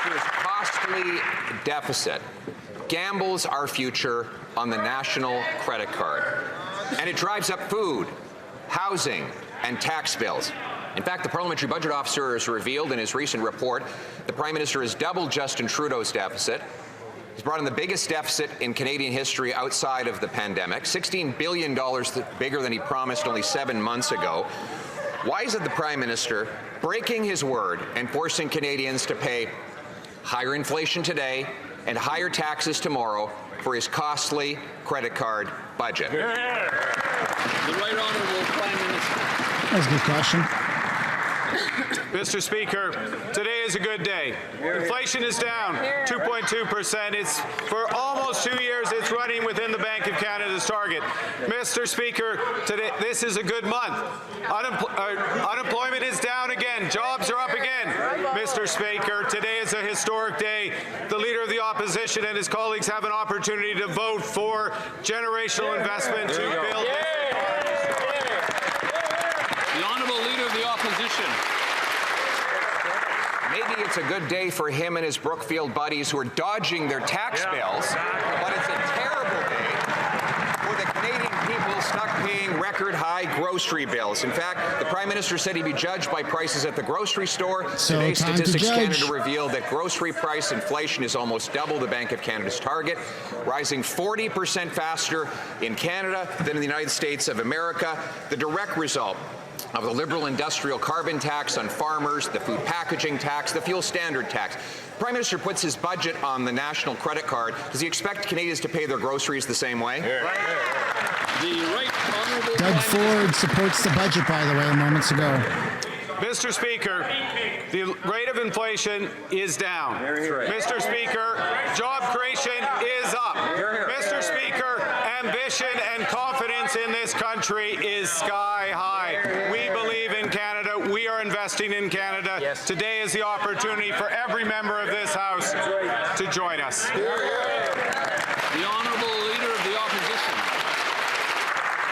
Minister's costly deficit gambles our future on the national credit card, and it drives up food, housing, and tax bills. In fact, the Parliamentary Budget Officer has revealed in his recent report the Prime Minister has doubled Justin Trudeau's deficit. He's brought in the biggest deficit in Canadian history outside of the pandemic, $16 billion bigger than he promised only 7 months ago. Why is it the Prime Minister breaking his word and forcing Canadians to pay higher inflation today and higher taxes tomorrow for his costly credit card budget? The Right Honourable Prime Minister. That's a good question. Mr. Speaker, today is a good day. Inflation is down 2.2%. It's for almost 2 years. It's running within the Bank of Canada's target. Mr. Speaker, today this is a good month. Unemployment is down again. Jobs are up again. Mr. Speaker, today is a historic day. The Leader of the Opposition and his colleagues have an opportunity to vote for generational investment to build this economy. The Honourable Leader of the Opposition. Maybe it's a good day for him and his Brookfield buddies who are dodging their tax bills, but it's a terrible day for the Canadian people stuck paying record-high grocery bills. In fact, the Prime Minister said he'd be judged by prices at the grocery store. Today, Statistics Canada revealed that grocery price inflation is almost double the Bank of Canada's target, rising 40% faster in Canada than in the United States of America. The direct result of the Liberal industrial carbon tax on farmers, the food packaging tax, the fuel standard tax. The Prime Minister puts his budget on the national credit card. Does he expect Canadians to pay their groceries the same way? The Right Honourable Doug Ford supports the budget, by the way, moments ago. Mr. Speaker, the rate of inflation is down. Mr. Speaker, job creation is up. Mr. Speaker, ambition and confidence in this country is sky high. We believe in Canada. We are investing in Canada. Yes. Today is the opportunity for every member of this House to join us. The Honourable Leader of the Opposition.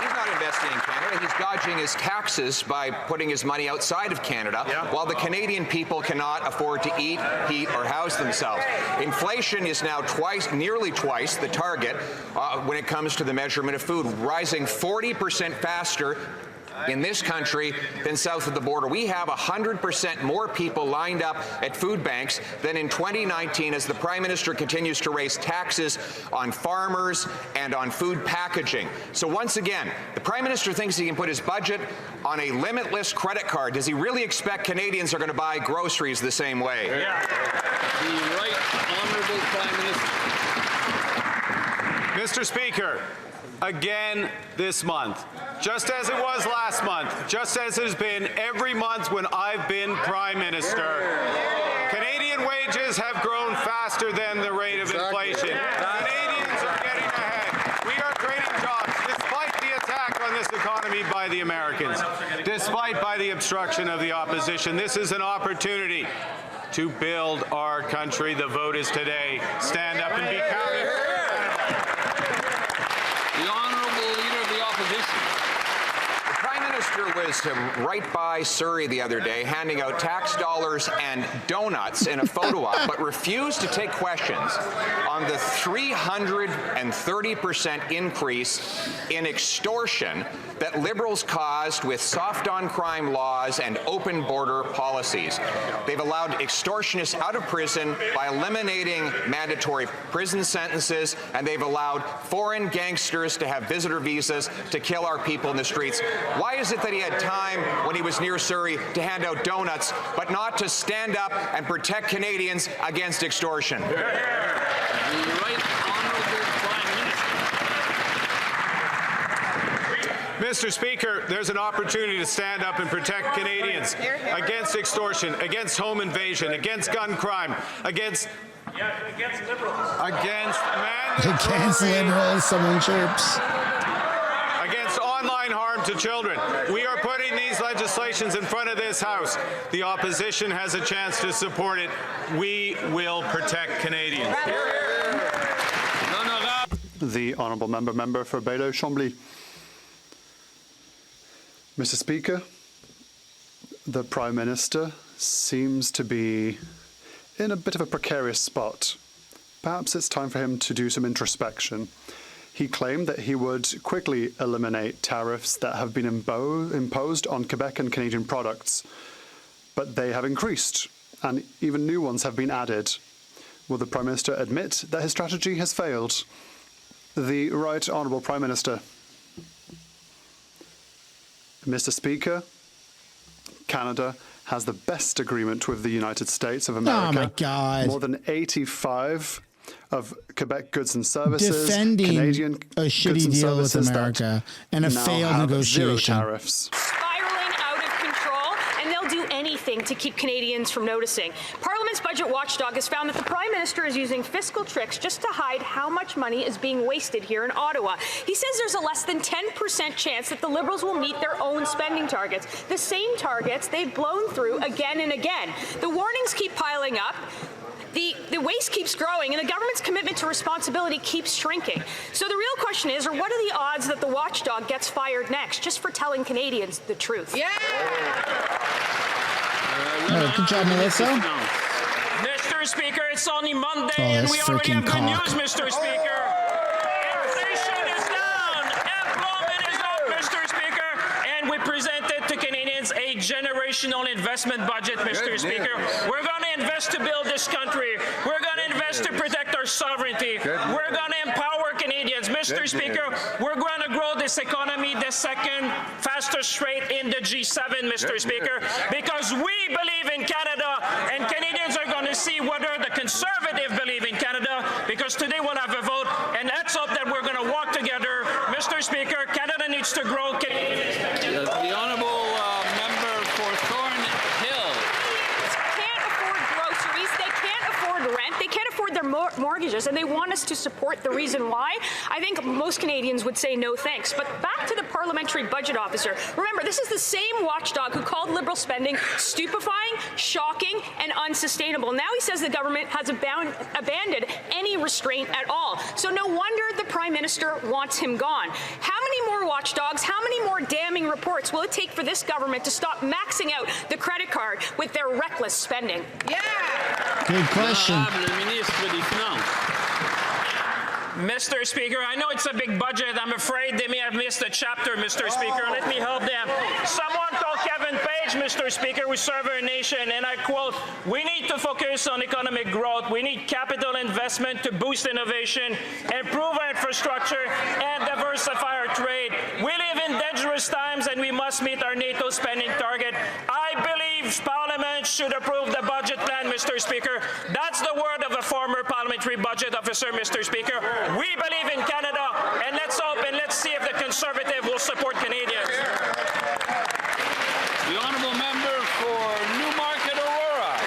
He's not investing in Canada. He's dodging his taxes by putting his money outside of Canada, while the Canadian people cannot afford to eat, heat, or house themselves. Inflation is now nearly twice the target when it comes to the measurement of food, rising 40% faster in this country than south of the border. We have 100% more people lined up at food banks than in 2019 as the Prime Minister continues to raise taxes on farmers and on food packaging. So once again, the Prime Minister thinks he can put his budget on a limitless credit card. Does he really expect Canadians are going to buy groceries the same way? The Right Honourable Prime Minister. Mr. Speaker, again this month, just as it was last month, just as it has been every month when I've been Prime Minister, Canadian wages have grown faster than the rate of inflation. Canadians are getting ahead. We are creating jobs despite the attack on this economy by the Americans, despite by the obstruction of the opposition. This is an opportunity to build our country. The vote is today. Stand up and be counted. The Honourable Leader of the Opposition. The Prime Minister was right by Surrey the other day handing out tax dollars and donuts in a photo op, but refused to take questions on the 330% increase in extortion that Liberals caused with soft-on-crime laws and open border policies. They've allowed extortionists out of prison by eliminating mandatory prison sentences, and they've allowed foreign gangsters to have visitor visas to kill our people in the streets. Why is it that he had time when he was near Surrey to hand out donuts, but not to stand up and protect Canadians against extortion? The Right Honourable Prime Minister. Mr. Speaker, there's an opportunity to stand up and protect Canadians against extortion, against home invasion, against gun crime, against liberals. Against liberals, someone chirps. Against online harm to children. We are putting these legislations in front of this House. The opposition has a chance to support it. We will protect Canadians. The Honourable Member for Baillieu-Chambly. Mr. Speaker, the Prime Minister seems to be in a bit of a precarious spot. Perhaps it's time for him to do some introspection. He claimed that he would quickly eliminate tariffs that have been imposed on Quebec and Canadian products, but they have increased, and even new ones have been added. Will the Prime Minister admit that his strategy has failed? The Right Honourable Prime Minister. Mr. Speaker, Canada has the best agreement with the United States of America. Oh my God. More than 85 of Quebec goods and services, Defending Canadian a shitty goods and deal with services America and a now failed have negotiation. Zero tariffs. Spiraling out of control, and they'll do anything to keep Canadians from noticing. Parliament's budget watchdog has found that the Prime Minister is using fiscal tricks just to hide how much money is being wasted here in Ottawa. He says there's a less than 10% chance that the Liberals will meet their own spending targets, the same targets they've blown through again and again. The warnings keep piling up. The waste keeps growing, and the government's commitment to responsibility keeps shrinking. So the real question is, what are the odds that the watchdog gets fired next, just for telling Canadians the truth? Yeah! Good job, Melissa. Mr. Speaker, it's only Monday, Oh, and this we already have freaking good cock. news, Mr. Speaker. Inflation is down, employment is up, Mr. Speaker, and we presented to Canadians a generational investment budget, Mr. Speaker. We're going to invest to build this country. We're going to invest to protect our sovereignty. We're going to empower Canadians. Mr. Speaker, we're going to grow this economy the second fastest rate in the G7, Mr. Speaker, because we believe in Canada, and Canadians are going to see whether the Conservative believe in Canada, because today we'll have a vote, and let's hope that we're going to walk together. Mr. Speaker, Canada needs to grow. The honourable member for Thornhill. Can't afford groceries, they can't afford rent, they can't afford their mortgages, and they want us to support the reason why. I think most Canadians would say no thanks. But back to the parliamentary budget officer. Remember, this is the same watchdog who called Liberal spending stupefying, shocking, and unsustainable. Now he says the government has abandoned any restraint at all. So no wonder the Prime Minister wants him gone. How many more watchdogs, how many more damning reports will it take for this government to stop maxing out the credit card with their reckless spending? Yeah! Good question. Le ministre des Finances. Mr. Speaker, I know it's a big budget. I'm afraid they may have missed a chapter, Mr. Speaker. Let me help them. Someone told Kevin Page, Mr. Speaker, we serve our nation, and I quote, "We need to focus on economic growth. We need capital investment to boost innovation, improve our infrastructure, and diversify our trade. We live in dangerous times, and we must meet our NATO spending target. I believe Parliament should approve the budget plan, Mr. Speaker." That's the word of a former parliamentary budget officer, Mr. Speaker. We believe in Canada, and let's hope and let's see if the Conservative will support Canadians. The honourable member for Newmarket Aurora.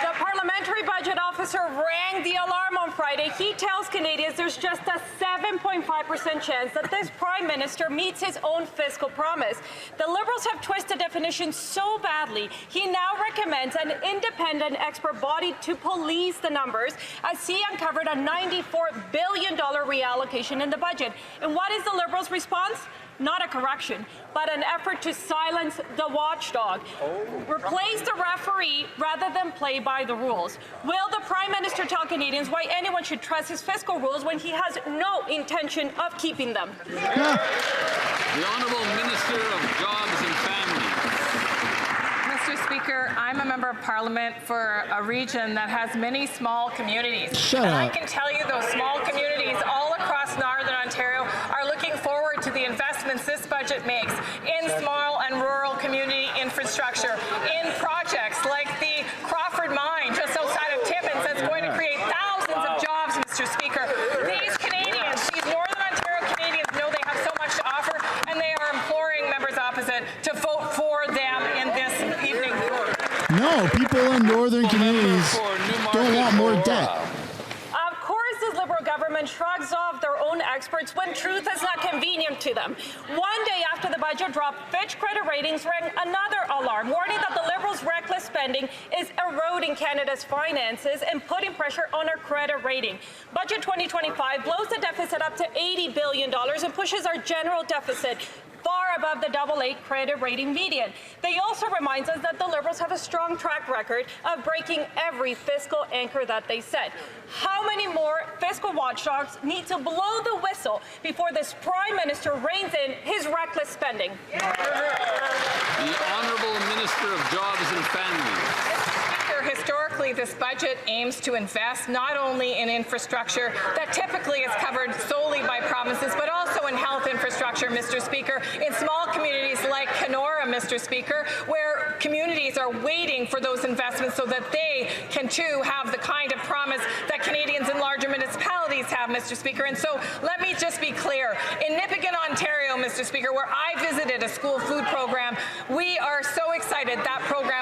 The parliamentary budget officer rang the alarm on Friday. He tells Canadians there's just a 7.5% chance that this Prime Minister meets his own fiscal promise. The Liberals have twisted definitions so badly, he now recommends an independent expert body to police the numbers, as he uncovered a $94 billion reallocation in the budget. And what is the Liberals' response? Not a correction, but an effort to silence the watchdog. Replace the referee rather than play by the rules. Will the Prime Minister tell Canadians why anyone should trust his fiscal rules when he has no intention of keeping them? The Honourable Minister of Jobs and Family. Mr. Speaker, I'm a member of Parliament for a region that has many small communities. Shut and up. I can tell you those small communities all across Northern Ontario are looking forward to the investments this budget makes in small and rural community infrastructure, in projects like the Crawford Mine just outside of Timmins that's going to create thousands of jobs, Mr. Speaker. These Canadians, these Northern Ontario Canadians know they have so much to offer, and they are imploring members opposite to vote for them in this evening. No, people in northern communities don't want more debt. Of course, the Liberal government shrugs off their own experts when truth is not convenient to them. One day after the budget drop, Fitch credit ratings rang another alarm, warning that the Liberals' reckless spending is eroding Canada's finances and putting pressure on our credit rating. Budget 2025 blows the deficit up to $80 billion and pushes our general deficit far above the AA credit rating median. They also remind us that the Liberals have a strong track record of breaking every fiscal anchor that they set. How many more fiscal watchdogs need to blow the whistle before this Prime Minister reins in his reckless spending? The Honourable Minister of Jobs and Families. Historically, this budget aims to invest not only in infrastructure that typically is covered solely by provinces, but also in health infrastructure, Mr. Speaker, in small communities like Kenora, Mr. Speaker, where communities are waiting for those investments so that they can too have the kind of promise that Canadians in larger municipalities have, Mr. Speaker. And so let me just be clear. In Nipigon, Ontario, Mr. Speaker, where I visited a school food program, we are so excited that program